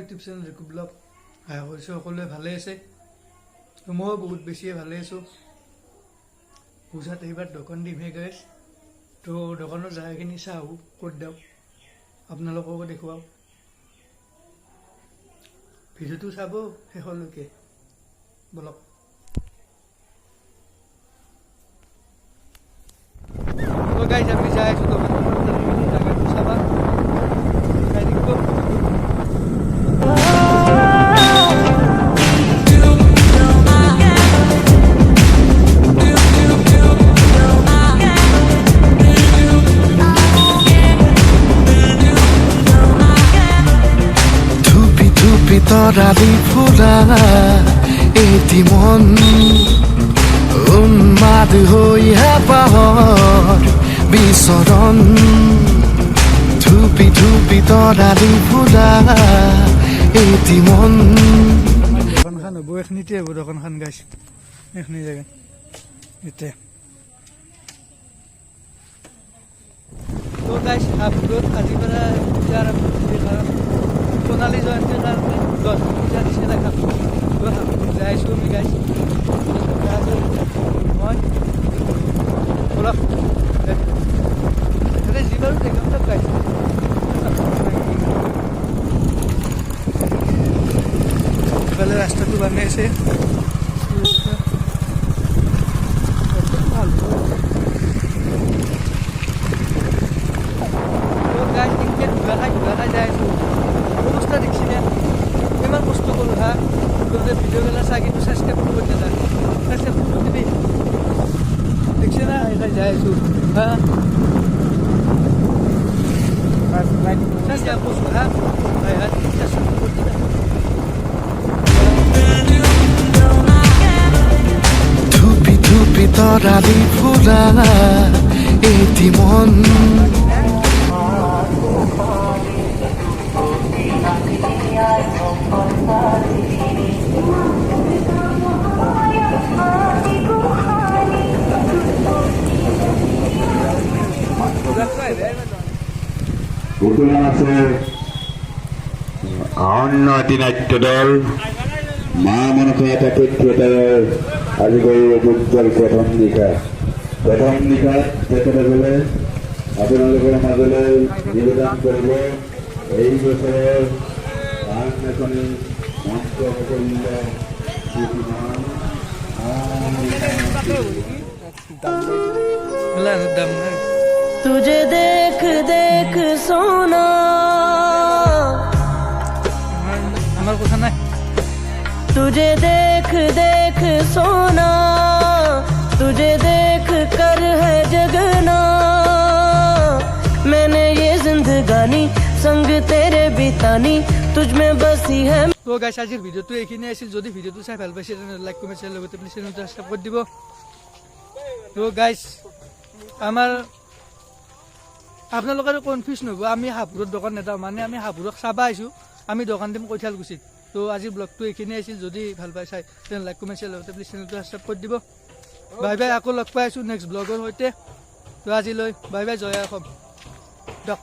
YouTube channel Riku vlog. আশা কৰিছোঁ সকলোৱে ভালে আছে। ময়ো বহুত বেছিয়ে ভালে আছোঁ। পূজাত এইবাৰ দোকান দিমহে গাইছ। তো দোকানৰ জেগাখিনি চাওঁ ক'ত দিওঁ, আপোনালোককো দেখুৱাওঁ। ভিডিঅ'টো চাব শেষলৈকে, বলক। তো গাইছ আমি যাই আছোঁ দোকানৰ জেগাটো চাবা। তৰালি ফুৰা এটি মন উন্মাদ হৈ হেঁপাহৰ বিচৰণ ধুপি ধুপি তৰালি ফুৰা এটি মন। দোকানখন হ'ব এইখিনিতে হ'ব দোকানখন গাইছ, এইখিনি জেগা এতিয়া। তো গাইছ হাফুৰত আজিৰ পৰা পূজা আৰম্ভ কৰিছে, কাৰণ সোণালী জয়ন্তীৰ কাৰণে দহ পূজা দিছে দেখা। তো হাফুৰত যাই আছোঁ আমি গাইছ। মই বলক যি বাৰু দেখাম তাক গাইছ। ইফালে ৰাস্তাটো বান্ধি আছে। ঘূৰা যাই আছোঁ। অৱস্থা দেখিছিলে ইমান কষ্ট কৰোঁ হা। ভিডিঅ'বিলাক চাই কিন্তু ছাবস্ক্ৰাইব কৰিব দাদা, ছাবস্ক্ৰাইব কৰিব দিবি। দেখিছে না এইখান যাই আছোঁ হা। কৈছোঁ হা ধুপি ধুপি তৰালি ফুৰা এটি মন বৰ্তমান আছে অন্য এটি নাট্য দল মা মনসা পাঠ্যতায়ৰ আজি গৌৰৱ উজ্জ্বল প্ৰথম নিশাত তেখেতসকলে আপোনালোকৰ মাজলৈ নিবেদন কৰিব এই বছৰৰ আন এখনি মঞ্চ মুকলিত দাম নাই। तुझे देख देख सोना আমার কথা নাই। तुझे देख देख सोना तुझे देख कर है जगना मैंने ये जिंदगानी संग तेरे बितानी तुझ में बसी है। তো গাইছ আজিৰ ভিডিঅ'টো এইখিনিয়ে আছিল। যদি ভিডিঅ'টো চাই ভাল পাইছে তেনেহ'লে লাইক কমেণ্ট শ্বেয়াৰ লগতে প্লিজ চেনেলটো সাবস্ক্ৰাইব কৰি দিব। তো গাইছ আমাৰ আপোনালোকে কনফিউজ নহ'ব, আমি হাফুৰত দোকান নেদাওঁ, মানে আমি হাফুৰক চাব আহিছোঁ। আমি দোকান দিম কৈঠালকুছিত। তো আজিৰ ব্লগটো এইখিনিয়ে আছিল। যদি ভাল পাই চাই তেনেহ'লে লাইক কমেণ্ট শ্বেয়াৰ লগতে প্লিজ চেনেলটো সাবস্ক্ৰাইব কৰি দিব। বাই বাই, আকৌ লগ পাই আছোঁ নেক্সট ব্লগৰ সৈতে। তো আজিলৈ বাই বাই, জয় অসম। দিয়ক।